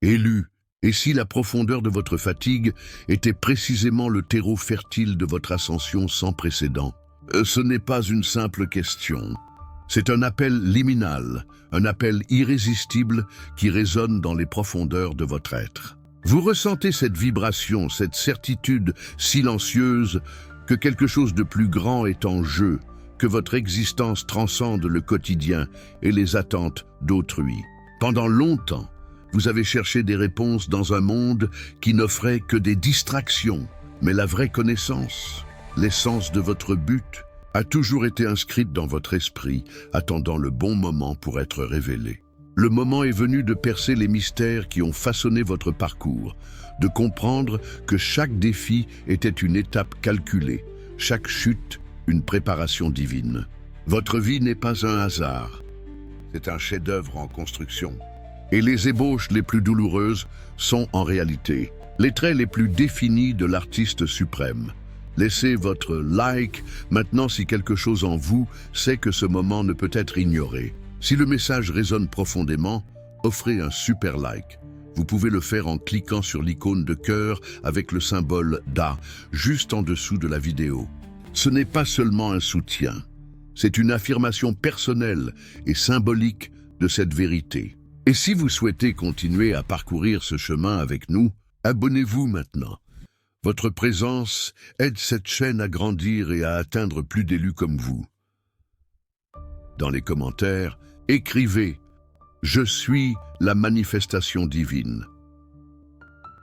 élu, et si la profondeur de votre fatigue était précisément le terreau fertile de votre ascension sans précédent? Ce n'est pas une simple question. C'est un appel liminal, un appel irrésistible qui résonne dans les profondeurs de votre être. Vous ressentez cette vibration, cette certitude silencieuse que quelque chose de plus grand est en jeu, que votre existence transcende le quotidien et les attentes d'autrui. Pendant longtemps, vous avez cherché des réponses dans un monde qui n'offrait que des distractions, mais la vraie connaissance, l'essence de votre but, a toujours été inscrite dans votre esprit, attendant le bon moment pour être révélée. Le moment est venu de percer les mystères qui ont façonné votre parcours, de comprendre que chaque défi était une étape calculée, chaque chute une préparation divine. Votre vie n'est pas un hasard, c'est un chef-d'œuvre en construction. Et les ébauches les plus douloureuses sont en réalité les traits les plus définis de l'artiste suprême. Laissez votre like maintenant si quelque chose en vous sait que ce moment ne peut être ignoré. Si le message résonne profondément, offrez un super like. Vous pouvez le faire en cliquant sur l'icône de cœur avec le symbole DA, juste en dessous de la vidéo. Ce n'est pas seulement un soutien, c'est une affirmation personnelle et symbolique de cette vérité. Et si vous souhaitez continuer à parcourir ce chemin avec nous, abonnez-vous maintenant. Votre présence aide cette chaîne à grandir et à atteindre plus d'élus comme vous. Dans les commentaires, écrivez « Je suis la manifestation divine ».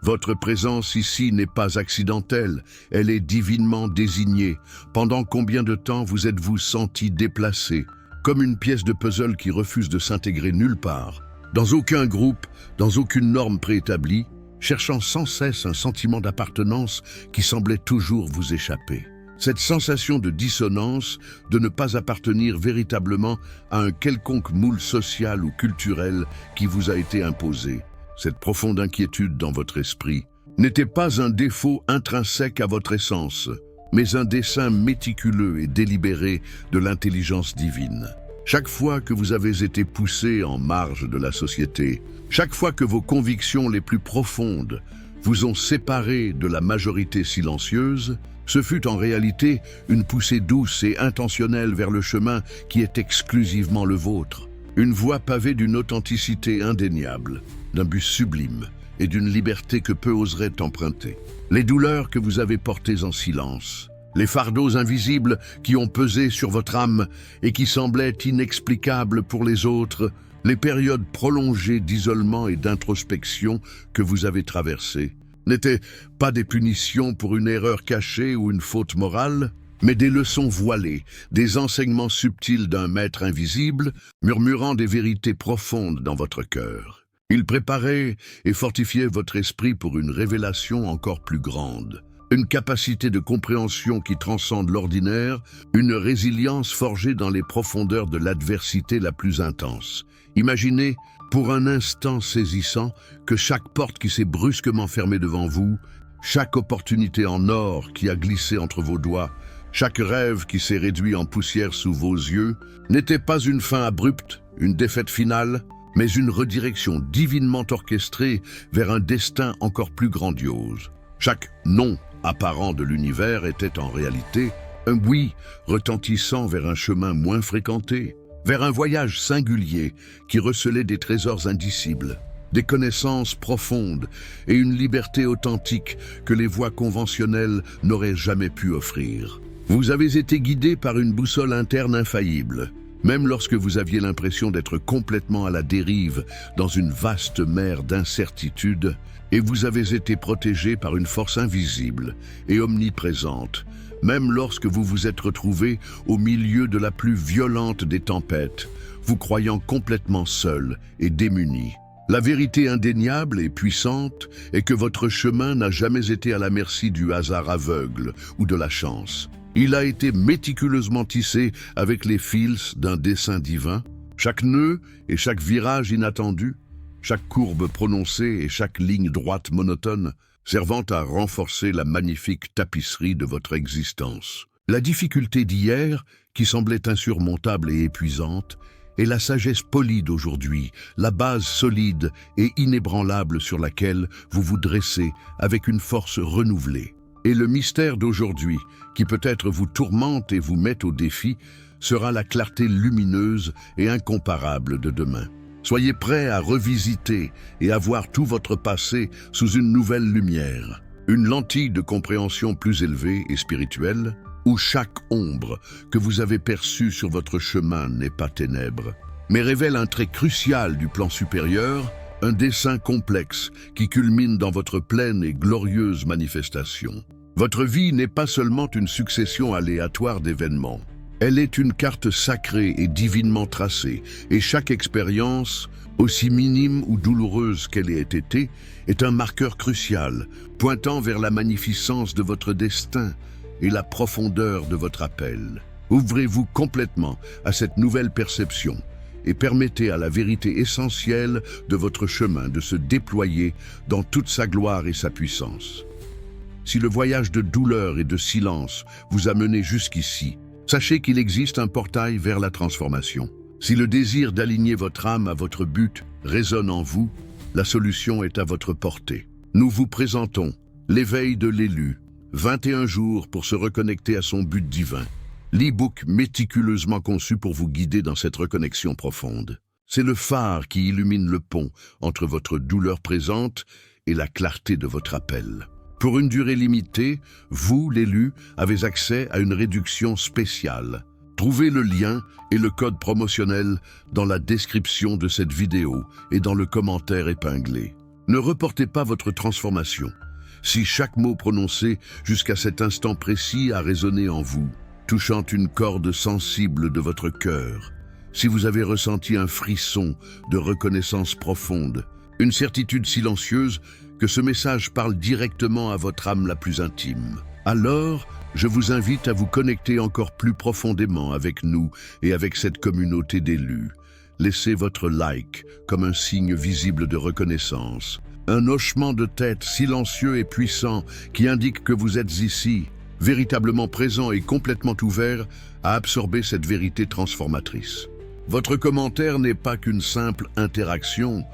Votre présence ici n'est pas accidentelle, elle est divinement désignée. Pendant combien de temps vous êtes-vous senti déplacé, comme une pièce de puzzle qui refuse de s'intégrer nulle part, dans aucun groupe, dans aucune norme préétablie, cherchant sans cesse un sentiment d'appartenance qui semblait toujours vous échapper. Cette sensation de dissonance, de ne pas appartenir véritablement à un quelconque moule social ou culturel qui vous a été imposé. Cette profonde inquiétude dans votre esprit n'était pas un défaut intrinsèque à votre essence, mais un dessein méticuleux et délibéré de l'intelligence divine. Chaque fois que vous avez été poussé en marge de la société, chaque fois que vos convictions les plus profondes vous ont séparé de la majorité silencieuse, ce fut en réalité une poussée douce et intentionnelle vers le chemin qui est exclusivement le vôtre. Une voie pavée d'une authenticité indéniable, d'un but sublime et d'une liberté que peu oseraient emprunter. Les douleurs que vous avez portées en silence, les fardeaux invisibles qui ont pesé sur votre âme et qui semblaient inexplicables pour les autres, les périodes prolongées d'isolement et d'introspection que vous avez traversées, n'étaient pas des punitions pour une erreur cachée ou une faute morale, mais des leçons voilées, des enseignements subtils d'un maître invisible, murmurant des vérités profondes dans votre cœur. Il préparait et fortifiait votre esprit pour une révélation encore plus grande, une capacité de compréhension qui transcende l'ordinaire, une résilience forgée dans les profondeurs de l'adversité la plus intense. Imaginez, pour un instant saisissant, que chaque porte qui s'est brusquement fermée devant vous, chaque opportunité en or qui a glissé entre vos doigts, chaque rêve qui s'est réduit en poussière sous vos yeux, n'était pas une fin abrupte, une défaite finale, mais une redirection divinement orchestrée vers un destin encore plus grandiose. Chaque non apparent de l'univers était en réalité un oui retentissant vers un chemin moins fréquenté, vers un voyage singulier qui recelait des trésors indicibles, des connaissances profondes et une liberté authentique que les voies conventionnelles n'auraient jamais pu offrir. Vous avez été guidé par une boussole interne infaillible, même lorsque vous aviez l'impression d'être complètement à la dérive dans une vaste mer d'incertitude, et vous avez été protégé par une force invisible et omniprésente, même lorsque vous vous êtes retrouvé au milieu de la plus violente des tempêtes, vous croyant complètement seul et démuni. La vérité indéniable et puissante est que votre chemin n'a jamais été à la merci du hasard aveugle ou de la chance. Il a été méticuleusement tissé avec les fils d'un dessein divin. Chaque nœud et chaque virage inattendu, chaque courbe prononcée et chaque ligne droite monotone, servant à renforcer la magnifique tapisserie de votre existence. La difficulté d'hier, qui semblait insurmontable et épuisante, est la sagesse polie d'aujourd'hui, la base solide et inébranlable sur laquelle vous vous dressez avec une force renouvelée. Et le mystère d'aujourd'hui, qui peut-être vous tourmente et vous met au défi, sera la clarté lumineuse et incomparable de demain. Soyez prêts à revisiter et à voir tout votre passé sous une nouvelle lumière, une lentille de compréhension plus élevée et spirituelle, où chaque ombre que vous avez perçue sur votre chemin n'est pas ténèbres, mais révèle un trait crucial du plan supérieur, un dessin complexe qui culmine dans votre pleine et glorieuse manifestation. Votre vie n'est pas seulement une succession aléatoire d'événements. Elle est une carte sacrée et divinement tracée, et chaque expérience, aussi minime ou douloureuse qu'elle ait été, est un marqueur crucial, pointant vers la magnificence de votre destin et la profondeur de votre appel. Ouvrez-vous complètement à cette nouvelle perception et permettez à la vérité essentielle de votre chemin de se déployer dans toute sa gloire et sa puissance. Si le voyage de douleur et de silence vous a mené jusqu'ici, sachez qu'il existe un portail vers la transformation. Si le désir d'aligner votre âme à votre but résonne en vous, la solution est à votre portée. Nous vous présentons l'éveil de l'élu, 21 jours pour se reconnecter à son but divin. L'e-book méticuleusement conçu pour vous guider dans cette reconnexion profonde. C'est le phare qui illumine le pont entre votre douleur présente et la clarté de votre appel. Pour une durée limitée, vous, l'élu, avez accès à une réduction spéciale. Trouvez le lien et le code promotionnel dans la description de cette vidéo et dans le commentaire épinglé. Ne reportez pas votre transformation. Si chaque mot prononcé jusqu'à cet instant précis a résonné en vous, touchant une corde sensible de votre cœur, si vous avez ressenti un frisson de reconnaissance profonde, une certitude silencieuse que ce message parle directement à votre âme la plus intime, alors je vous invite à vous connecter encore plus profondément avec nous et avec cette communauté d'élus. Laissez votre like comme un signe visible de reconnaissance, un hochement de tête silencieux et puissant qui indique que vous êtes ici, véritablement présent et complètement ouvert à absorber cette vérité transformatrice. Votre commentaire n'est pas qu'une simple interaction,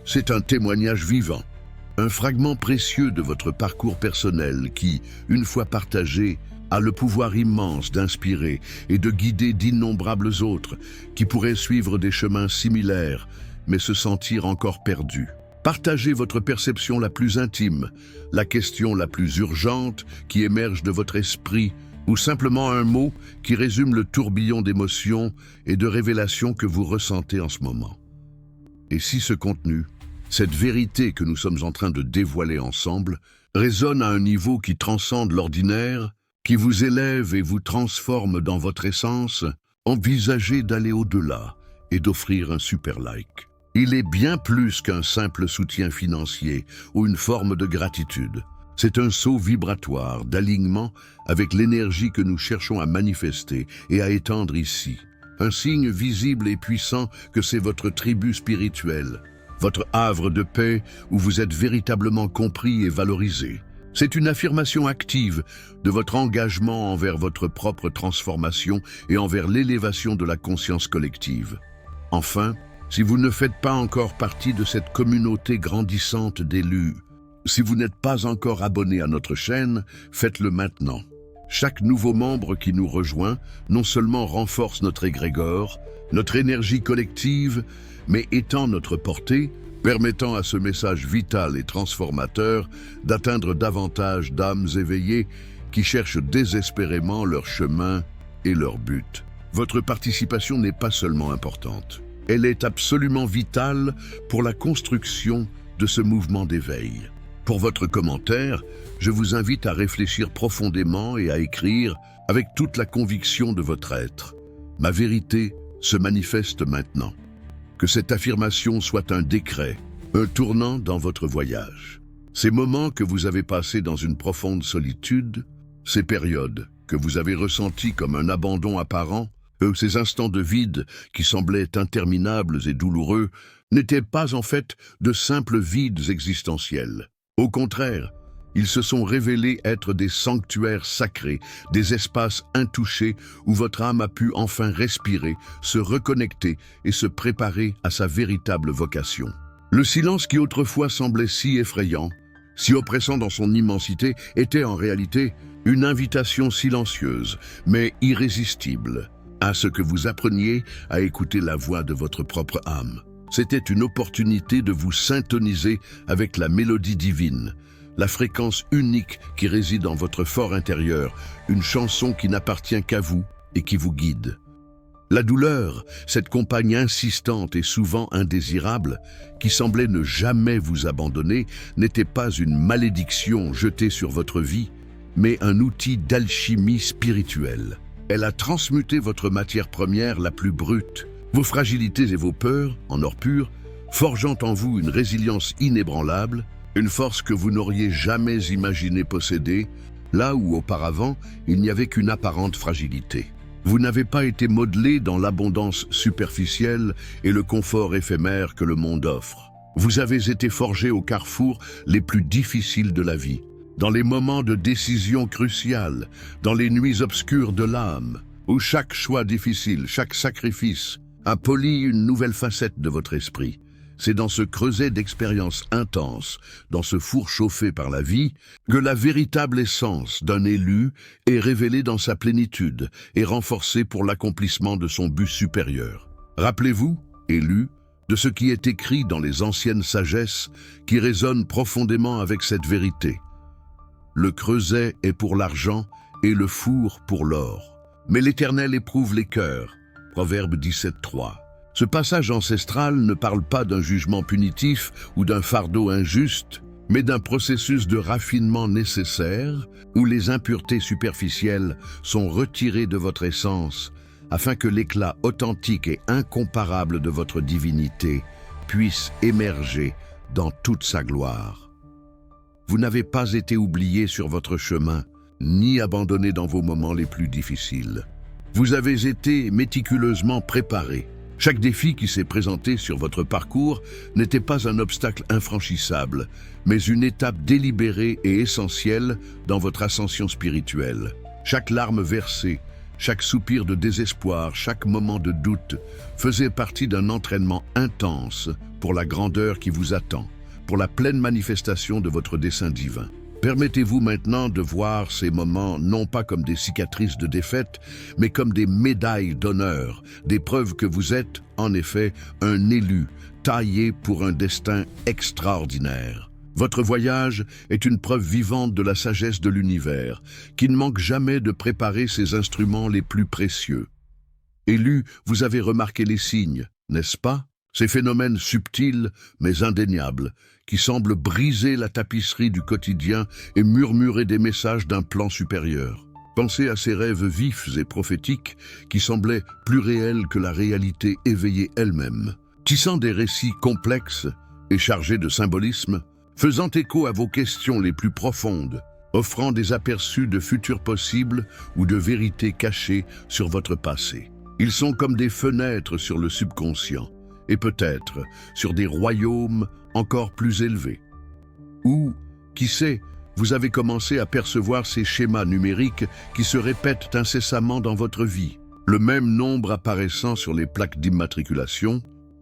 c'est un témoignage vivant, un fragment précieux de votre parcours personnel qui, une fois partagé, a le pouvoir immense d'inspirer et de guider d'innombrables autres qui pourraient suivre des chemins similaires mais se sentir encore perdus. Partagez votre perception la plus intime, la question la plus urgente qui émerge de votre esprit, ou simplement un mot qui résume le tourbillon d'émotions et de révélations que vous ressentez en ce moment. Et si ce contenu, cette vérité que nous sommes en train de dévoiler ensemble, résonne à un niveau qui transcende l'ordinaire, qui vous élève et vous transforme dans votre essence, envisagez d'aller au-delà et d'offrir un super like. Il est bien plus qu'un simple soutien financier ou une forme de gratitude. C'est un saut vibratoire d'alignement avec l'énergie que nous cherchons à manifester et à étendre ici. Un signe visible et puissant que c'est votre tribu spirituelle, votre havre de paix où vous êtes véritablement compris et valorisé. C'est une affirmation active de votre engagement envers votre propre transformation et envers l'élévation de la conscience collective. Enfin, si vous ne faites pas encore partie de cette communauté grandissante d'élus, si vous n'êtes pas encore abonné à notre chaîne, faites-le maintenant. Chaque nouveau membre qui nous rejoint non seulement renforce notre égrégore, notre énergie collective, mais étend notre portée, permettant à ce message vital et transformateur d'atteindre davantage d'âmes éveillées qui cherchent désespérément leur chemin et leur but. Votre participation n'est pas seulement importante. Elle est absolument vitale pour la construction de ce mouvement d'éveil. Pour votre commentaire, je vous invite à réfléchir profondément et à écrire avec toute la conviction de votre être. Ma vérité se manifeste maintenant. Que cette affirmation soit un décret, un tournant dans votre voyage. Ces moments que vous avez passés dans une profonde solitude, ces périodes que vous avez ressenties comme un abandon apparent, ces instants de vide qui semblaient interminables et douloureux, n'étaient pas en fait de simples vides existentiels. Au contraire, Ils se sont révélés être des sanctuaires sacrés, des espaces intouchés où votre âme a pu enfin respirer, se reconnecter et se préparer à sa véritable vocation. Le silence qui autrefois semblait si effrayant, si oppressant dans son immensité, était en réalité une invitation silencieuse, mais irrésistible, à ce que vous appreniez à écouter la voix de votre propre âme. C'était une opportunité de vous syntoniser avec la mélodie divine, la fréquence unique qui réside en votre fort intérieur, une chanson qui n'appartient qu'à vous et qui vous guide. La douleur, cette compagne insistante et souvent indésirable, qui semblait ne jamais vous abandonner, n'était pas une malédiction jetée sur votre vie, mais un outil d'alchimie spirituelle. Elle a transmuté votre matière première la plus brute, vos fragilités et vos peurs, en or pur, forgeant en vous une résilience inébranlable, une force que vous n'auriez jamais imaginé posséder, là où auparavant il n'y avait qu'une apparente fragilité. Vous n'avez pas été modelé dans l'abondance superficielle et le confort éphémère que le monde offre. Vous avez été forgé au carrefour les plus difficiles de la vie, dans les moments de décision cruciale, dans les nuits obscures de l'âme, où chaque choix difficile, chaque sacrifice a poli une nouvelle facette de votre esprit. C'est dans ce creuset d'expériences intenses, dans ce four chauffé par la vie, que la véritable essence d'un élu est révélée dans sa plénitude et renforcée pour l'accomplissement de son but supérieur. Rappelez-vous, élu, de ce qui est écrit dans les anciennes sagesses qui résonnent profondément avec cette vérité. Le creuset est pour l'argent et le four pour l'or. Mais l'Éternel éprouve les cœurs. Proverbe 17:3. Ce passage ancestral ne parle pas d'un jugement punitif ou d'un fardeau injuste, mais d'un processus de raffinement nécessaire où les impuretés superficielles sont retirées de votre essence afin que l'éclat authentique et incomparable de votre divinité puisse émerger dans toute sa gloire. Vous n'avez pas été oublié sur votre chemin, ni abandonné dans vos moments les plus difficiles. Vous avez été méticuleusement préparé. Chaque défi qui s'est présenté sur votre parcours n'était pas un obstacle infranchissable, mais une étape délibérée et essentielle dans votre ascension spirituelle. Chaque larme versée, chaque soupir de désespoir, chaque moment de doute faisait partie d'un entraînement intense pour la grandeur qui vous attend, pour la pleine manifestation de votre dessein divin. Permettez-vous maintenant de voir ces moments non pas comme des cicatrices de défaite, mais comme des médailles d'honneur, des preuves que vous êtes, en effet, un élu, taillé pour un destin extraordinaire. Votre voyage est une preuve vivante de la sagesse de l'univers, qui ne manque jamais de préparer ses instruments les plus précieux. Élu, vous avez remarqué les signes, n'est-ce pas? Ces phénomènes subtils, mais indéniables, qui semblent briser la tapisserie du quotidien et murmurer des messages d'un plan supérieur. Pensez à ces rêves vifs et prophétiques qui semblaient plus réels que la réalité éveillée elle-même, tissant des récits complexes et chargés de symbolisme, faisant écho à vos questions les plus profondes, offrant des aperçus de futurs possibles ou de vérités cachées sur votre passé. Ils sont comme des fenêtres sur le subconscient, et peut-être sur des royaumes encore plus élevés. Ou, qui sait, vous avez commencé à percevoir ces schémas numériques qui se répètent incessamment dans votre vie, le même nombre apparaissant sur les plaques d'immatriculation,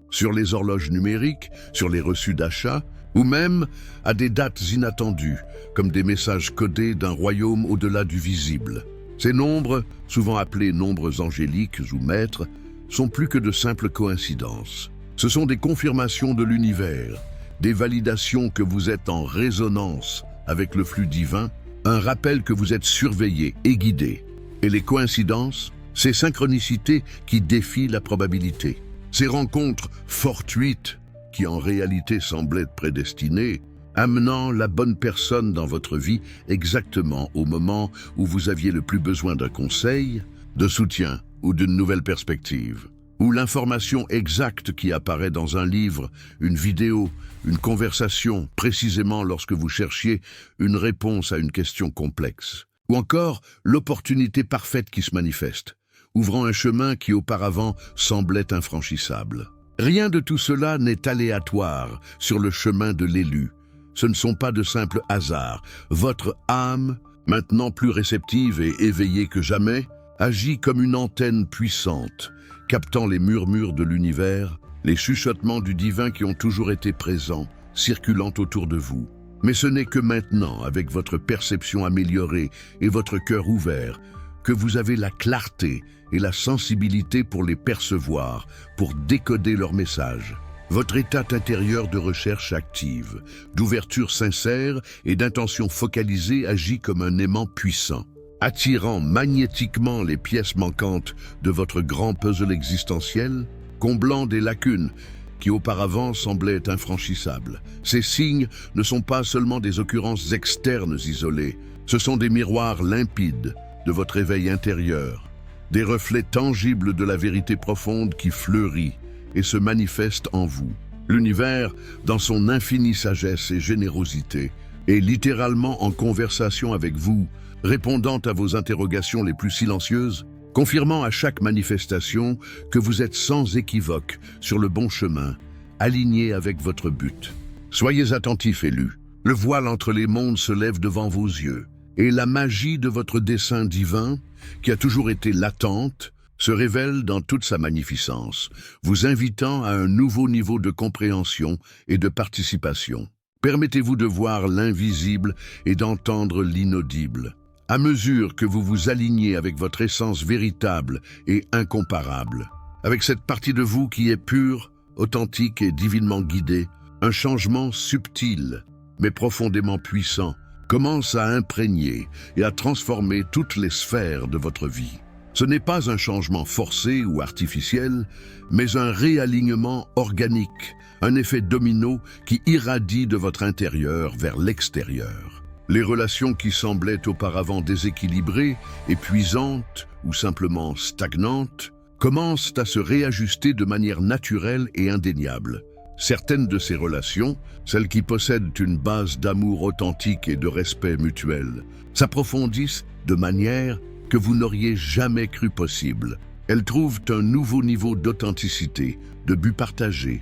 sur les horloges numériques, sur les reçus d'achat, ou même à des dates inattendues, comme des messages codés d'un royaume au-delà du visible. Ces nombres, souvent appelés nombres angéliques ou maîtres, sont plus que de simples coïncidences. Ce sont des confirmations de l'univers, des validations que vous êtes en résonance avec le flux divin, un rappel que vous êtes surveillé et guidé. Et les coïncidences, ces synchronicités qui défient la probabilité, ces rencontres fortuites qui en réalité semblent être prédestinées, amenant la bonne personne dans votre vie exactement au moment où vous aviez le plus besoin d'un conseil, de soutien ou d'une nouvelle perspective, ou l'information exacte qui apparaît dans un livre, une vidéo, une conversation, précisément lorsque vous cherchiez une réponse à une question complexe, ou encore l'opportunité parfaite qui se manifeste, ouvrant un chemin qui auparavant semblait infranchissable. Rien de tout cela n'est aléatoire sur le chemin de l'élu, Ce ne sont pas de simples hasards. Votre âme, maintenant plus réceptive et éveillée que jamais, agit comme une antenne puissante, captant les murmures de l'univers, les chuchotements du divin qui ont toujours été présents, circulant autour de vous. Mais ce n'est que maintenant, avec votre perception améliorée et votre cœur ouvert, que vous avez la clarté et la sensibilité pour les percevoir, pour décoder leurs messages. Votre état intérieur de recherche active, d'ouverture sincère et d'intention focalisée agit comme un aimant puissant, attirant magnétiquement les pièces manquantes de votre grand puzzle existentiel, comblant des lacunes qui auparavant semblaient infranchissables. Ces signes ne sont pas seulement des occurrences externes isolées, ce sont des miroirs limpides de votre éveil intérieur, des reflets tangibles de la vérité profonde qui fleurit et se manifeste en vous. L'univers, dans son infinie sagesse et générosité, est littéralement en conversation avec vous, répondant à vos interrogations les plus silencieuses, confirmant à chaque manifestation que vous êtes sans équivoque sur le bon chemin, aligné avec votre but. Soyez attentifs, élus. Le voile entre les mondes se lève devant vos yeux, et la magie de votre dessein divin, qui a toujours été latente, se révèle dans toute sa magnificence, vous invitant à un nouveau niveau de compréhension et de participation. Permettez-vous de voir l'invisible et d'entendre l'inaudible. À mesure que vous vous alignez avec votre essence véritable et incomparable, avec cette partie de vous qui est pure, authentique et divinement guidée, un changement subtil, mais profondément puissant, commence à imprégner et à transformer toutes les sphères de votre vie. Ce n'est pas un changement forcé ou artificiel, mais un réalignement organique, un effet domino qui irradie de votre intérieur vers l'extérieur. Les relations qui semblaient auparavant déséquilibrées, épuisantes ou simplement stagnantes, commencent à se réajuster de manière naturelle et indéniable. Certaines de ces relations, celles qui possèdent une base d'amour authentique et de respect mutuel, s'approfondissent de manière que vous n'auriez jamais cru possible. Elles trouvent un nouveau niveau d'authenticité, de but partagé,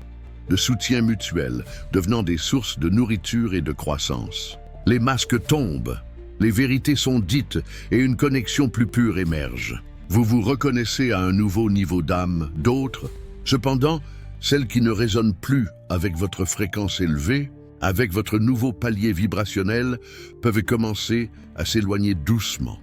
de soutien mutuel, devenant des sources de nourriture et de croissance. Les masques tombent, les vérités sont dites et une connexion plus pure émerge. Vous vous reconnaissez à un nouveau niveau d'âme, d'autres, cependant, celles qui ne résonnent plus avec votre fréquence élevée, avec votre nouveau palier vibrationnel, peuvent commencer à s'éloigner doucement.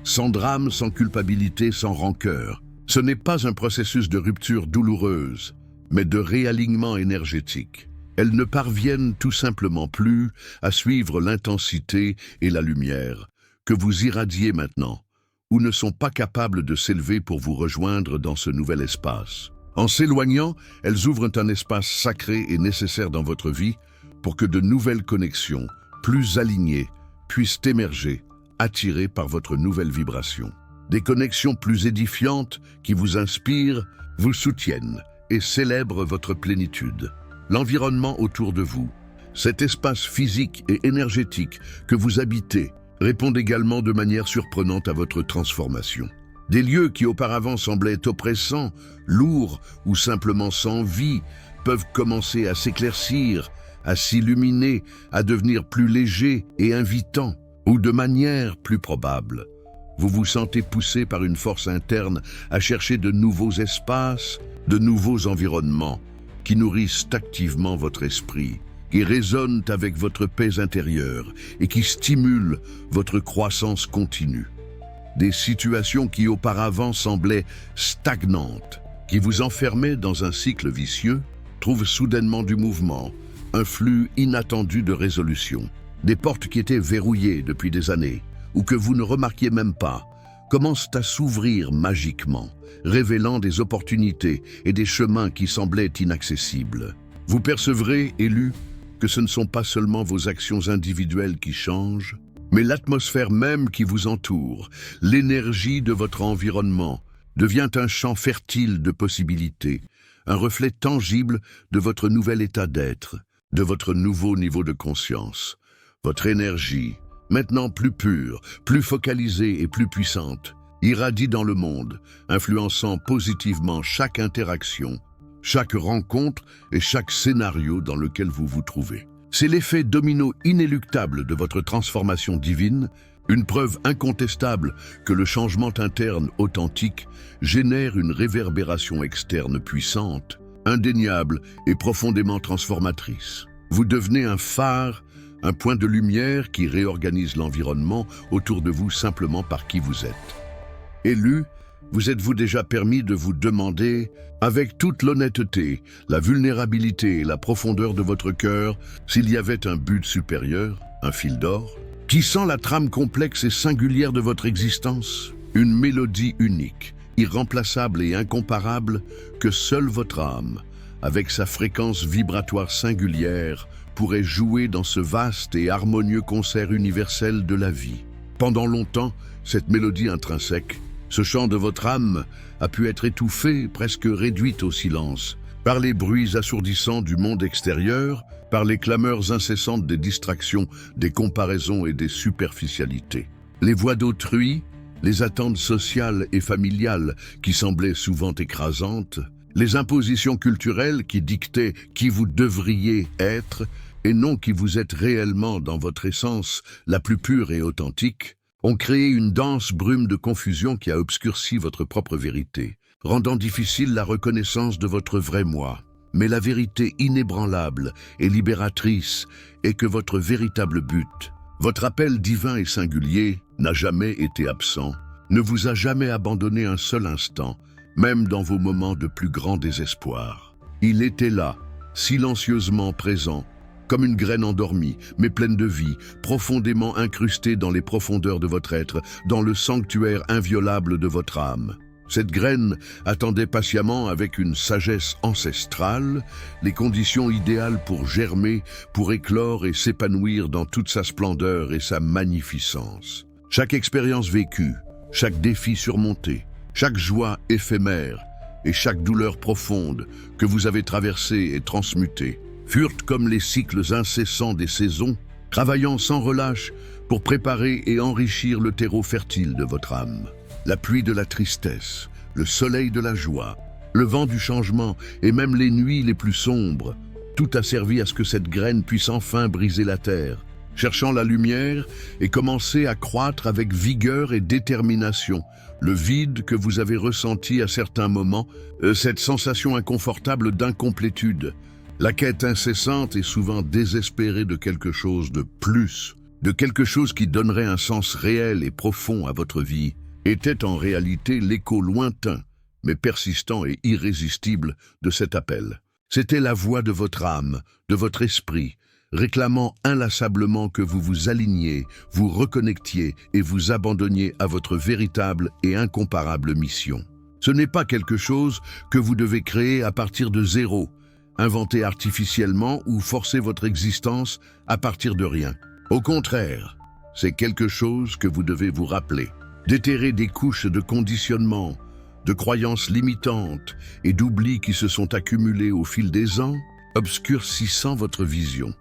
Sans drame, sans culpabilité, sans rancœur. Ce n'est pas un processus de rupture douloureuse, mais de réalignement énergétique. Elles ne parviennent tout simplement plus à suivre l'intensité et la lumière que vous irradiez maintenant, ou ne sont pas capables de s'élever pour vous rejoindre dans ce nouvel espace. En s'éloignant, elles ouvrent un espace sacré et nécessaire dans votre vie pour que de nouvelles connexions, plus alignées, puissent émerger, attirées par votre nouvelle vibration. Des connexions plus édifiantes qui vous inspirent, vous soutiennent et célèbrent votre plénitude. L'environnement autour de vous, cet espace physique et énergétique que vous habitez, répondent également de manière surprenante à votre transformation. Des lieux qui auparavant semblaient oppressants, lourds ou simplement sans vie, peuvent commencer à s'éclaircir, à s'illuminer, à devenir plus légers et invitants, ou de manière plus probable. Vous vous sentez poussé par une force interne à chercher de nouveaux espaces, de nouveaux environnements, qui nourrissent activement votre esprit, qui résonnent avec votre paix intérieure et qui stimulent votre croissance continue. Des situations qui auparavant semblaient stagnantes, qui vous enfermaient dans un cycle vicieux, trouvent soudainement du mouvement, un flux inattendu de résolution. Des portes qui étaient verrouillées depuis des années, ou que vous ne remarquiez même pas, commencent à s'ouvrir magiquement, révélant des opportunités et des chemins qui semblaient inaccessibles. Vous percevrez, élus, que ce ne sont pas seulement vos actions individuelles qui changent, mais l'atmosphère même qui vous entoure, l'énergie de votre environnement, devient un champ fertile de possibilités, un reflet tangible de votre nouvel état d'être, de votre nouveau niveau de conscience. Votre énergie, maintenant plus pure, plus focalisée et plus puissante, irradie dans le monde, influençant positivement chaque interaction, chaque rencontre et chaque scénario dans lequel vous vous trouvez. C'est l'effet domino inéluctable de votre transformation divine, une preuve incontestable que le changement interne authentique génère une réverbération externe puissante, indéniable et profondément transformatrice. Vous devenez un phare, un point de lumière qui réorganise l'environnement autour de vous simplement par qui vous êtes. Élu, vous êtes-vous déjà permis de vous demander, avec toute l'honnêteté, la vulnérabilité et la profondeur de votre cœur, s'il y avait un but supérieur, un fil d'or, tissant la trame complexe et singulière de votre existence, une mélodie unique, irremplaçable et incomparable que seule votre âme, avec sa fréquence vibratoire singulière, pourrait jouer dans ce vaste et harmonieux concert universel de la vie. Pendant longtemps, cette mélodie intrinsèque, ce chant de votre âme, a pu être étouffé, presque réduite au silence, par les bruits assourdissants du monde extérieur, par les clameurs incessantes des distractions, des comparaisons et des superficialités. Les voix d'autrui, les attentes sociales et familiales qui semblaient souvent écrasantes, les impositions culturelles qui dictaient qui vous devriez être et non qui vous êtes réellement dans votre essence la plus pure et authentique, ont créé une dense brume de confusion qui a obscurci votre propre vérité, rendant difficile la reconnaissance de votre vrai moi. Mais la vérité inébranlable et libératrice est que votre véritable but, votre appel divin et singulier, n'a jamais été absent, ne vous a jamais abandonné un seul instant, même dans vos moments de plus grand désespoir. Il était là, silencieusement présent, comme une graine endormie, mais pleine de vie, profondément incrustée dans les profondeurs de votre être, dans le sanctuaire inviolable de votre âme. Cette graine attendait patiemment avec une sagesse ancestrale les conditions idéales pour germer, pour éclore et s'épanouir dans toute sa splendeur et sa magnificence. Chaque expérience vécue, chaque défi surmonté, chaque joie éphémère et chaque douleur profonde que vous avez traversée et transmutée furent comme les cycles incessants des saisons, travaillant sans relâche pour préparer et enrichir le terreau fertile de votre âme. La pluie de la tristesse, le soleil de la joie, le vent du changement et même les nuits les plus sombres, tout a servi à ce que cette graine puisse enfin briser la terre, cherchant la lumière et commencer à croître avec vigueur et détermination. Le vide que vous avez ressenti à certains moments, cette sensation inconfortable d'incomplétude, la quête incessante et souvent désespérée de quelque chose de plus, de quelque chose qui donnerait un sens réel et profond à votre vie, était en réalité l'écho lointain, mais persistant et irrésistible de cet appel. C'était la voix de votre âme, de votre esprit, réclamant inlassablement que vous vous aligniez, vous reconnectiez et vous abandonniez à votre véritable et incomparable mission. Ce n'est pas quelque chose que vous devez créer à partir de zéro, inventer artificiellement ou forcer votre existence à partir de rien. Au contraire, c'est quelque chose que vous devez vous rappeler. Déterrer des couches de conditionnement, de croyances limitantes et d'oublis qui se sont accumulés au fil des ans, obscurcissant votre vision.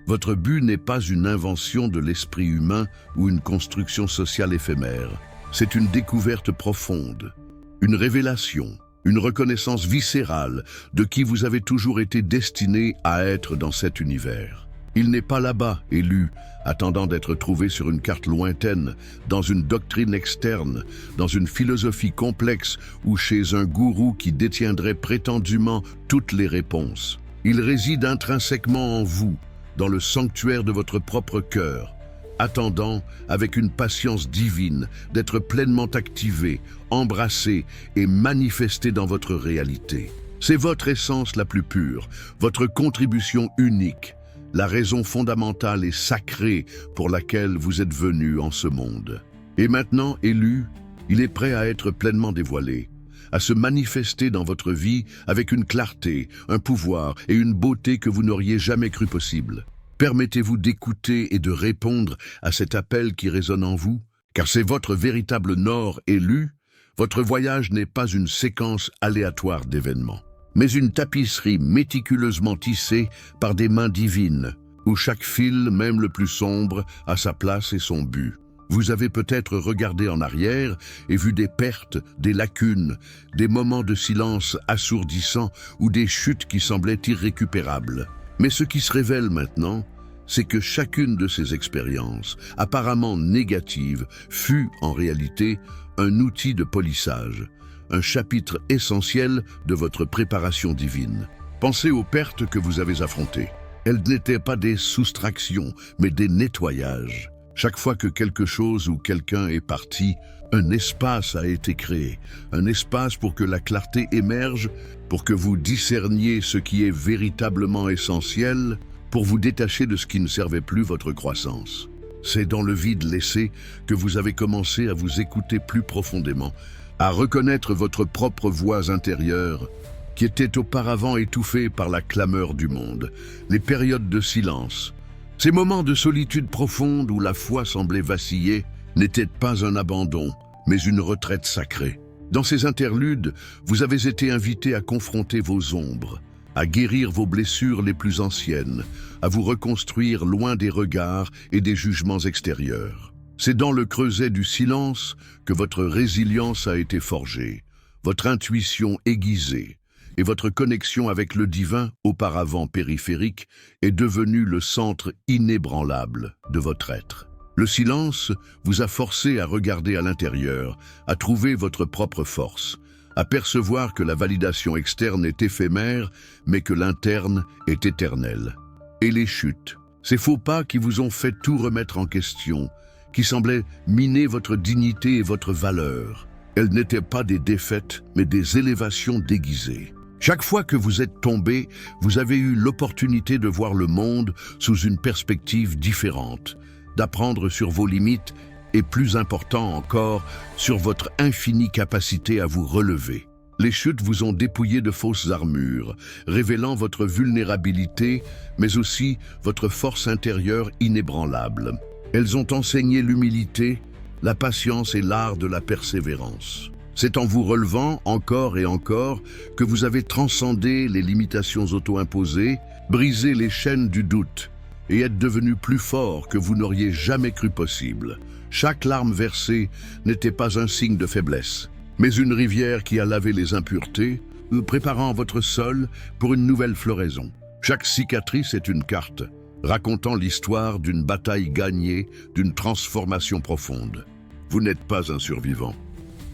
Votre but n'est pas une invention de l'esprit humain ou une construction sociale éphémère. C'est une découverte profonde, une révélation, une reconnaissance viscérale de qui vous avez toujours été destiné à être dans cet univers. Il n'est pas là-bas, élu, attendant d'être trouvé sur une carte lointaine, dans une doctrine externe, dans une philosophie complexe ou chez un gourou qui détiendrait prétendument toutes les réponses. Il réside intrinsèquement en vous, dans le sanctuaire de votre propre cœur, attendant, avec une patience divine, d'être pleinement activé, embrassé et manifesté dans votre réalité. C'est votre essence la plus pure, votre contribution unique, la raison fondamentale et sacrée pour laquelle vous êtes venu en ce monde. Et maintenant, élu, il est prêt à être pleinement dévoilé, à se manifester dans votre vie avec une clarté, un pouvoir et une beauté que vous n'auriez jamais cru possible. Permettez-vous d'écouter et de répondre à cet appel qui résonne en vous, car c'est votre véritable nord élu. Votre voyage n'est pas une séquence aléatoire d'événements, mais une tapisserie méticuleusement tissée par des mains divines, où chaque fil, même le plus sombre, a sa place et son but. Vous avez peut-être regardé en arrière et vu des pertes, des lacunes, des moments de silence assourdissants ou des chutes qui semblaient irrécupérables. Mais ce qui se révèle maintenant, c'est que chacune de ces expériences, apparemment négatives, fut en réalité un outil de polissage, un chapitre essentiel de votre préparation divine. Pensez aux pertes que vous avez affrontées. Elles n'étaient pas des soustractions, mais des nettoyages. Chaque fois que quelque chose ou quelqu'un est parti, un espace a été créé, un espace pour que la clarté émerge, pour que vous discerniez ce qui est véritablement essentiel, pour vous détacher de ce qui ne servait plus votre croissance. C'est dans le vide laissé que vous avez commencé à vous écouter plus profondément, à reconnaître votre propre voix intérieure, qui était auparavant étouffée par la clameur du monde, les périodes de silence. Ces moments de solitude profonde où la foi semblait vaciller n'étaient pas un abandon, mais une retraite sacrée. Dans ces interludes, vous avez été invité à confronter vos ombres, à guérir vos blessures les plus anciennes, à vous reconstruire loin des regards et des jugements extérieurs. C'est dans le creuset du silence que votre résilience a été forgée, votre intuition aiguisée, et votre connexion avec le divin, auparavant périphérique, est devenue le centre inébranlable de votre être. Le silence vous a forcé à regarder à l'intérieur, à trouver votre propre force, à percevoir que la validation externe est éphémère, mais que l'interne est éternel. Et les chutes, ces faux pas qui vous ont fait tout remettre en question, qui semblaient miner votre dignité et votre valeur, elles n'étaient pas des défaites, mais des élévations déguisées. Chaque fois que vous êtes tombé, vous avez eu l'opportunité de voir le monde sous une perspective différente, d'apprendre sur vos limites et, plus important encore, sur votre infinie capacité à vous relever. Les chutes vous ont dépouillé de fausses armures, révélant votre vulnérabilité, mais aussi votre force intérieure inébranlable. Elles ont enseigné l'humilité, la patience et l'art de la persévérance. C'est en vous relevant encore et encore que vous avez transcendé les limitations auto-imposées, brisé les chaînes du doute et êtes devenu plus fort que vous n'auriez jamais cru possible. Chaque larme versée n'était pas un signe de faiblesse, mais une rivière qui a lavé les impuretés, préparant votre sol pour une nouvelle floraison. Chaque cicatrice est une carte, racontant l'histoire d'une bataille gagnée, d'une transformation profonde. Vous n'êtes pas un survivant.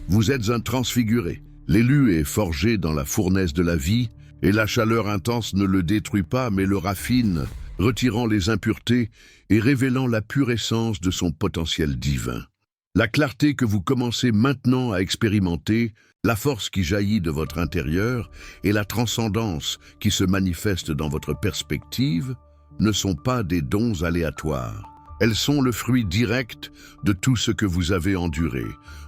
Vous êtes un transfiguré. L'élu est forgé dans la fournaise de la vie, et la chaleur intense ne le détruit pas, mais le raffine, retirant les impuretés et révélant la pure essence de son potentiel divin. La clarté que vous commencez maintenant à expérimenter, la force qui jaillit de votre intérieur et la transcendance qui se manifeste dans votre perspective ne sont pas des dons aléatoires. Elles sont le fruit direct de tout ce que vous avez enduré,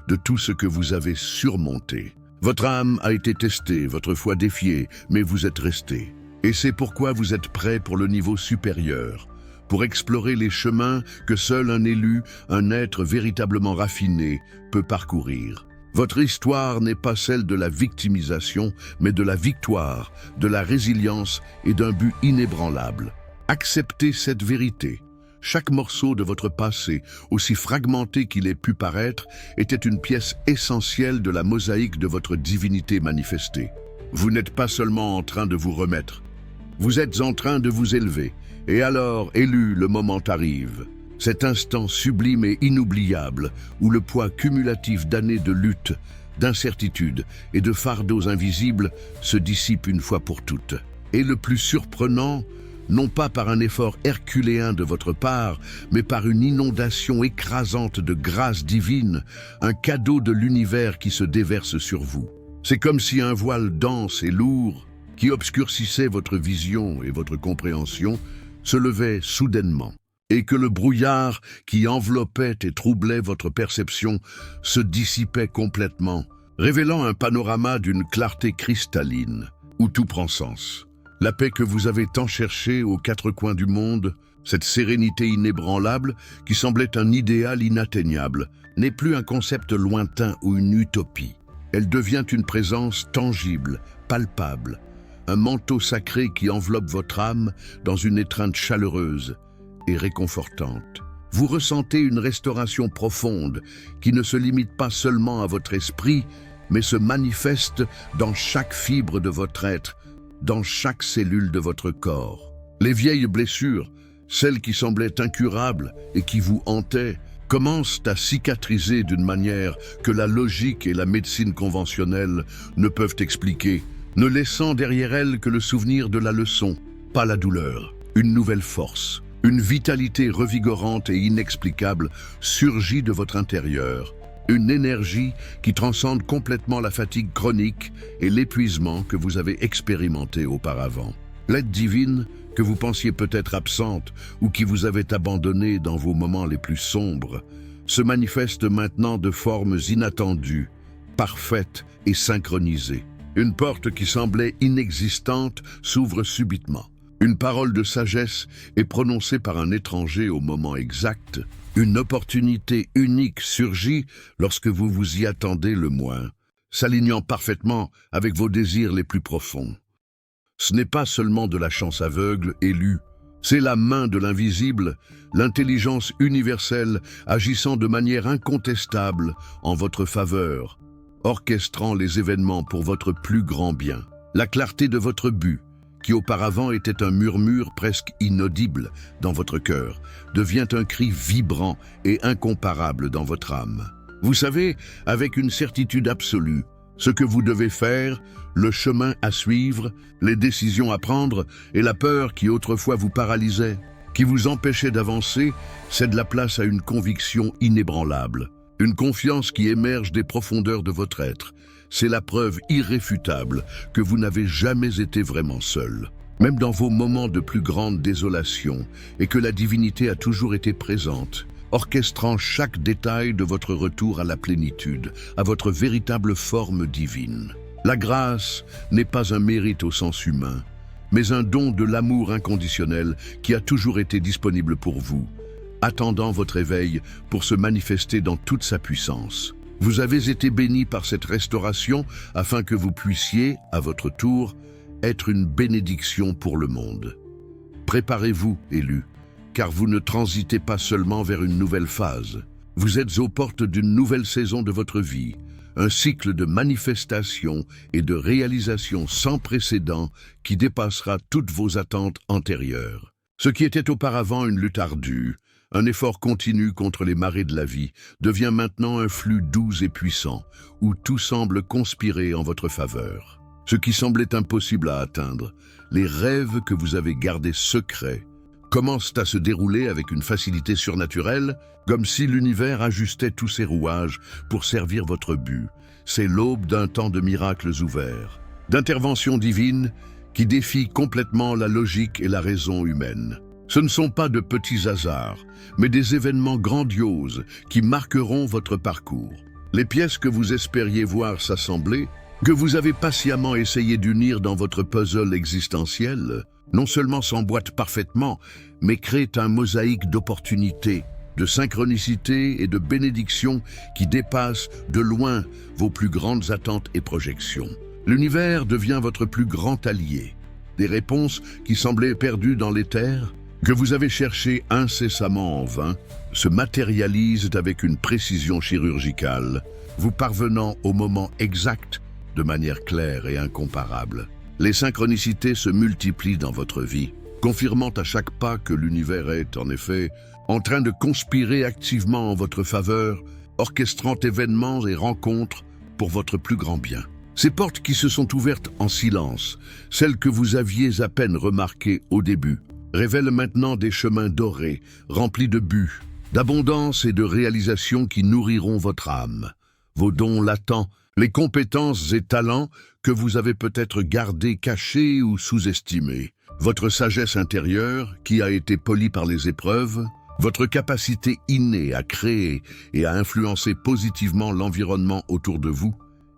de tout ce que vous avez surmonté. Votre âme a été testée, votre foi défiée, mais vous êtes resté. Et c'est pourquoi vous êtes prêt pour le niveau supérieur, pour explorer les chemins que seul un élu, un être véritablement raffiné, peut parcourir. Votre histoire n'est pas celle de la victimisation, mais de la victoire, de la résilience et d'un but inébranlable. Acceptez cette vérité. Chaque morceau de votre passé, aussi fragmenté qu'il ait pu paraître, était une pièce essentielle de la mosaïque de votre divinité manifestée. Vous n'êtes pas seulement en train de vous remettre, vous êtes en train de vous élever. Et alors, élu, le moment arrive. Cet instant sublime et inoubliable, où le poids cumulatif d'années de lutte, d'incertitude et de fardeaux invisibles se dissipe une fois pour toutes. Et le plus surprenant, non pas par un effort herculéen de votre part, mais par une inondation écrasante de grâce divine, un cadeau de l'univers qui se déverse sur vous. C'est comme si un voile dense et lourd, qui obscurcissait votre vision et votre compréhension, se levait soudainement, et que le brouillard qui enveloppait et troublait votre perception se dissipait complètement, révélant un panorama d'une clarté cristalline, où tout prend sens. La paix que vous avez tant cherchée aux quatre coins du monde, cette sérénité inébranlable qui semblait un idéal inatteignable, n'est plus un concept lointain ou une utopie. Elle devient une présence tangible, palpable, un manteau sacré qui enveloppe votre âme dans une étreinte chaleureuse et réconfortante. Vous ressentez une restauration profonde qui ne se limite pas seulement à votre esprit, mais se manifeste dans chaque fibre de votre être, dans chaque cellule de votre corps. Les vieilles blessures, celles qui semblaient incurables et qui vous hantaient, commencent à cicatriser d'une manière que la logique et la médecine conventionnelle ne peuvent expliquer, ne laissant derrière elles que le souvenir de la leçon, pas la douleur. Une nouvelle force, une vitalité revigorante et inexplicable surgit de votre intérieur, une énergie qui transcende complètement la fatigue chronique et l'épuisement que vous avez expérimenté auparavant. L'aide divine, que vous pensiez peut-être absente ou qui vous avait abandonné dans vos moments les plus sombres, se manifeste maintenant de formes inattendues, parfaites et synchronisées. Une porte qui semblait inexistante s'ouvre subitement. Une parole de sagesse est prononcée par un étranger au moment exact. Une opportunité unique surgit lorsque vous vous y attendez le moins, s'alignant parfaitement avec vos désirs les plus profonds. Ce n'est pas seulement de la chance aveugle élue, c'est la main de l'invisible, l'intelligence universelle agissant de manière incontestable en votre faveur, orchestrant les événements pour votre plus grand bien. La clarté de votre but, qui auparavant était un murmure presque inaudible dans votre cœur, devient un cri vibrant et incomparable dans votre âme. Vous savez, avec une certitude absolue, ce que vous devez faire, le chemin à suivre, les décisions à prendre et la peur qui autrefois vous paralysait, qui vous empêchait d'avancer, cède la place à une conviction inébranlable, une confiance qui émerge des profondeurs de votre être. C'est la preuve irréfutable que vous n'avez jamais été vraiment seul, même dans vos moments de plus grande désolation, et que la divinité a toujours été présente, orchestrant chaque détail de votre retour à la plénitude, à votre véritable forme divine. La grâce n'est pas un mérite au sens humain, mais un don de l'amour inconditionnel qui a toujours été disponible pour vous, attendant votre éveil pour se manifester dans toute sa puissance. Vous avez été béni par cette restauration afin que vous puissiez, à votre tour, être une bénédiction pour le monde. Préparez-vous, élus, car vous ne transitez pas seulement vers une nouvelle phase. Vous êtes aux portes d'une nouvelle saison de votre vie, un cycle de manifestations et de réalisations sans précédent qui dépassera toutes vos attentes antérieures. Ce qui était auparavant une lutte ardue, un effort continu contre les marées de la vie, devient maintenant un flux doux et puissant, où tout semble conspirer en votre faveur. Ce qui semblait impossible à atteindre, les rêves que vous avez gardés secrets, commencent à se dérouler avec une facilité surnaturelle, comme si l'univers ajustait tous ses rouages pour servir votre but. C'est l'aube d'un temps de miracles ouverts, d'interventions divines qui défient complètement la logique et la raison humaine. Ce ne sont pas de petits hasards, mais des événements grandioses qui marqueront votre parcours. Les pièces que vous espériez voir s'assembler, que vous avez patiemment essayé d'unir dans votre puzzle existentiel, non seulement s'emboîtent parfaitement, mais créent un mosaïque d'opportunités, de synchronicité et de bénédictions qui dépassent de loin vos plus grandes attentes et projections. L'univers devient votre plus grand allié. Des réponses qui semblaient perdues dans l'éther, que vous avez cherchées incessamment en vain, se matérialisent avec une précision chirurgicale, vous parvenant au moment exact de manière claire et incomparable. Les synchronicités se multiplient dans votre vie, confirmant à chaque pas que l'univers est, en effet, en train de conspirer activement en votre faveur, orchestrant événements et rencontres pour votre plus grand bien. Ces portes qui se sont ouvertes en silence, celles que vous aviez à peine remarquées au début, révèlent maintenant des chemins dorés, remplis de buts, d'abondance et de réalisations qui nourriront votre âme. Vos dons latents, les compétences et talents que vous avez peut-être gardés, cachés ou sous-estimés, votre sagesse intérieure qui a été polie par les épreuves, votre capacité innée à créer et à influencer positivement l'environnement autour de vous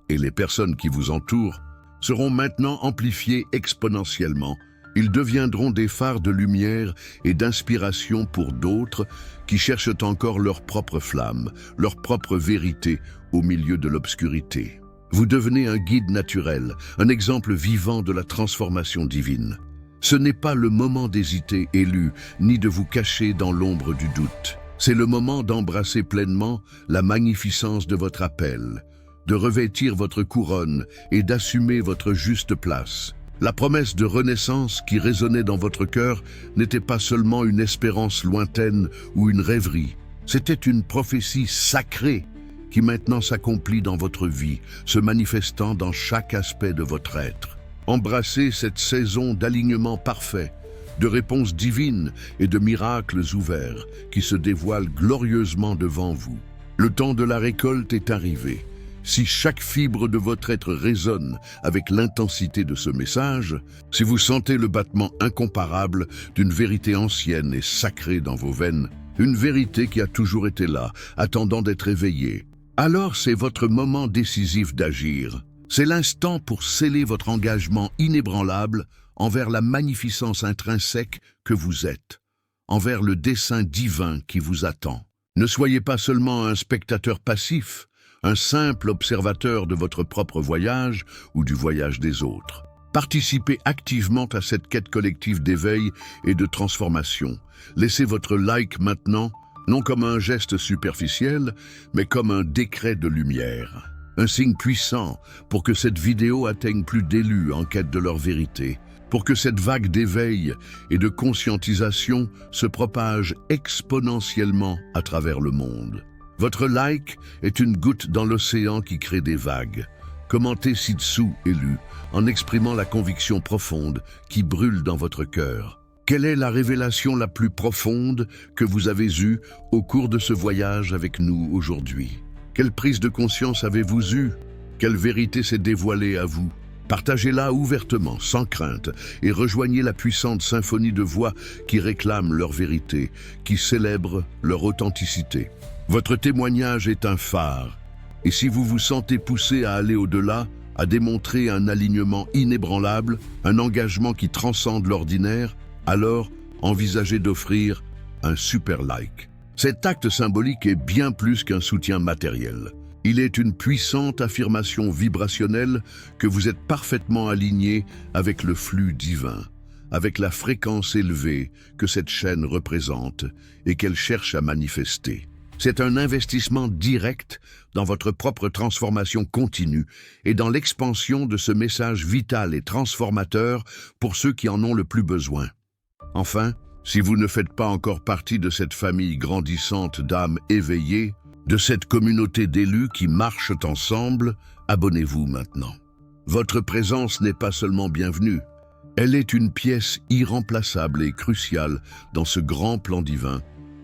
et les personnes qui vous entourent seront maintenant amplifiées exponentiellement. Ils deviendront des phares de lumière et d'inspiration pour d'autres qui cherchent encore leur propre flamme, leur propre vérité au milieu de l'obscurité. Vous devenez un guide naturel, un exemple vivant de la transformation divine. Ce n'est pas le moment d'hésiter, élu, ni de vous cacher dans l'ombre du doute. C'est le moment d'embrasser pleinement la magnificence de votre appel, de revêtir votre couronne et d'assumer votre juste place. La promesse de renaissance qui résonnait dans votre cœur n'était pas seulement une espérance lointaine ou une rêverie. C'était une prophétie sacrée qui maintenant s'accomplit dans votre vie, se manifestant dans chaque aspect de votre être. Embrassez cette saison d'alignement parfait, de réponses divines et de miracles ouverts qui se dévoilent glorieusement devant vous. Le temps de la récolte est arrivé. Si chaque fibre de votre être résonne avec l'intensité de ce message, si vous sentez le battement incomparable d'une vérité ancienne et sacrée dans vos veines, une vérité qui a toujours été là, attendant d'être éveillée, alors c'est votre moment décisif d'agir. C'est l'instant pour sceller votre engagement inébranlable envers la magnificence intrinsèque que vous êtes, envers le dessein divin qui vous attend. Ne soyez pas seulement un spectateur passif, un simple observateur de votre propre voyage ou du voyage des autres. Participez activement à cette quête collective d'éveil et de transformation. Laissez votre like maintenant, non comme un geste superficiel, mais comme un décret de lumière. Un signe puissant pour que cette vidéo atteigne plus d'élus en quête de leur vérité, pour que cette vague d'éveil et de conscientisation se propage exponentiellement à travers le monde. Votre like est une goutte dans l'océan qui crée des vagues. Commentez ci-dessous, élu, en exprimant la conviction profonde qui brûle dans votre cœur. Quelle est la révélation la plus profonde que vous avez eue au cours de ce voyage avec nous aujourd'hui? Quelle prise de conscience avez-vous eue? Quelle vérité s'est dévoilée à vous? Partagez-la ouvertement, sans crainte, et rejoignez la puissante symphonie de voix qui réclament leur vérité, qui célèbre leur authenticité. Votre témoignage est un phare, et si vous vous sentez poussé à aller au-delà, à démontrer un alignement inébranlable, un engagement qui transcende l'ordinaire, alors envisagez d'offrir un super like. Cet acte symbolique est bien plus qu'un soutien matériel. Il est une puissante affirmation vibrationnelle que vous êtes parfaitement aligné avec le flux divin, avec la fréquence élevée que cette chaîne représente et qu'elle cherche à manifester. C'est un investissement direct dans votre propre transformation continue et dans l'expansion de ce message vital et transformateur pour ceux qui en ont le plus besoin. Enfin, si vous ne faites pas encore partie de cette famille grandissante d'âmes éveillées, de cette communauté d'élus qui marchent ensemble, abonnez-vous maintenant. Votre présence n'est pas seulement bienvenue, elle est une pièce irremplaçable et cruciale dans ce grand plan divin,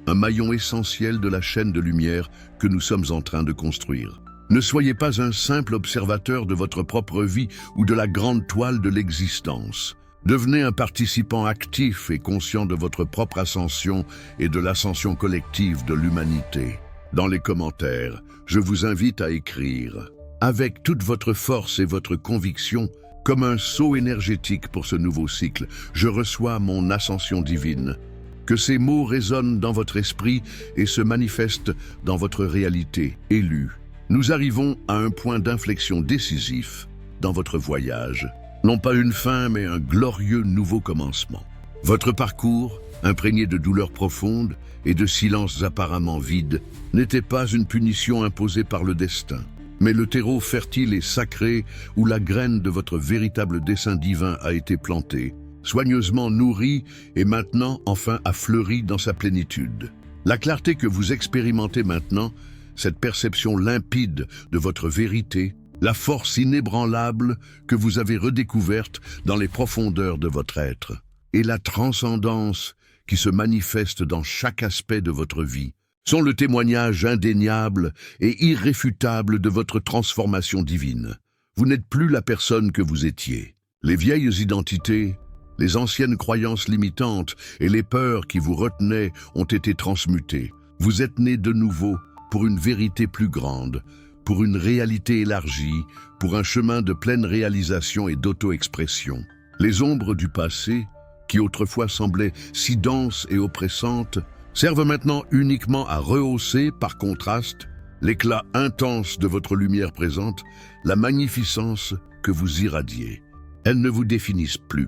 un maillon essentiel de la chaîne de lumière que nous sommes en train de construire. Ne soyez pas un simple observateur de votre propre vie ou de la grande toile de l'existence. Devenez un participant actif et conscient de votre propre ascension et de l'ascension collective de l'humanité. Dans les commentaires, je vous invite à écrire, avec toute votre force et votre conviction, comme un saut énergétique pour ce nouveau cycle, je reçois mon ascension divine. Que ces mots résonnent dans votre esprit et se manifestent dans votre réalité élue. Nous arrivons à un point d'inflexion décisif dans votre voyage. Non pas une fin, mais un glorieux nouveau commencement. Votre parcours, imprégné de douleurs profondes et de silences apparemment vides, n'était pas une punition imposée par le destin, mais le terreau fertile et sacré où la graine de votre véritable dessein divin a été plantée, soigneusement nourrie et maintenant enfin a fleuri dans sa plénitude. La clarté que vous expérimentez maintenant, cette perception limpide de votre vérité, la force inébranlable que vous avez redécouverte dans les profondeurs de votre être, et la transcendance qui se manifeste dans chaque aspect de votre vie, sont le témoignage indéniable et irréfutable de votre transformation divine. Vous n'êtes plus la personne que vous étiez. Les vieilles identités, les anciennes croyances limitantes et les peurs qui vous retenaient ont été transmutées. Vous êtes né de nouveau pour une vérité plus grande, pour une réalité élargie, pour un chemin de pleine réalisation et d'auto-expression. Les ombres du passé, qui autrefois semblaient si denses et oppressantes, servent maintenant uniquement à rehausser, par contraste, l'éclat intense de votre lumière présente, la magnificence que vous irradiez. Elles ne vous définissent plus.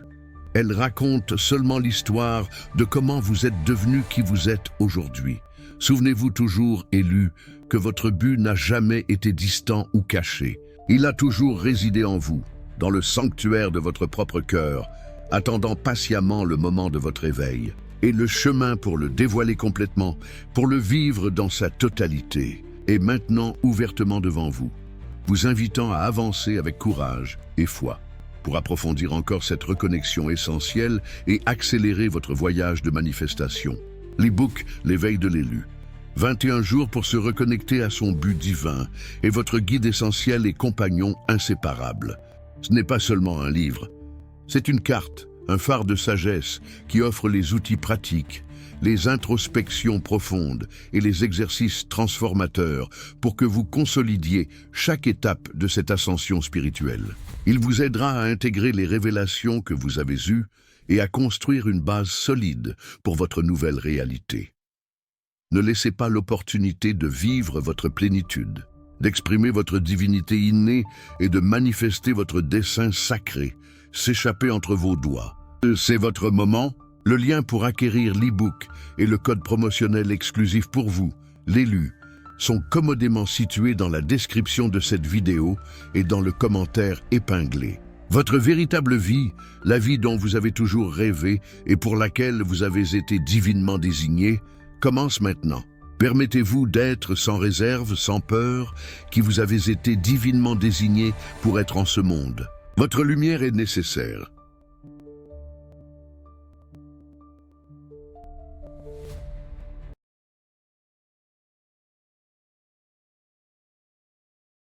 Elles racontent seulement l'histoire de comment vous êtes devenu qui vous êtes aujourd'hui. Souvenez-vous toujours, élu, que votre but n'a jamais été distant ou caché. Il a toujours résidé en vous, dans le sanctuaire de votre propre cœur, attendant patiemment le moment de votre éveil, et le chemin pour le dévoiler complètement, pour le vivre dans sa totalité, est maintenant ouvertement devant vous, vous invitant à avancer avec courage et foi, pour approfondir encore cette reconnexion essentielle et accélérer votre voyage de manifestation. L'e-book L'éveil de l'élu. 21 jours pour se reconnecter à son but divin et votre guide essentiel et compagnon inséparable. Ce n'est pas seulement un livre, c'est une carte, un phare de sagesse qui offre les outils pratiques, les introspections profondes et les exercices transformateurs pour que vous consolidiez chaque étape de cette ascension spirituelle. Il vous aidera à intégrer les révélations que vous avez eues et à construire une base solide pour votre nouvelle réalité. Ne laissez pas l'opportunité de vivre votre plénitude, d'exprimer votre divinité innée et de manifester votre dessein sacré, s'échapper entre vos doigts. C'est votre moment. Le lien pour acquérir l'e-book et le code promotionnel exclusif pour vous, l'élu, sont commodément situés dans la description de cette vidéo et dans le commentaire épinglé. Votre véritable vie, la vie dont vous avez toujours rêvé et pour laquelle vous avez été divinement désigné, commence maintenant. Permettez-vous d'être sans réserve, sans peur, qui vous avez été divinement désigné pour être en ce monde. Votre lumière est nécessaire.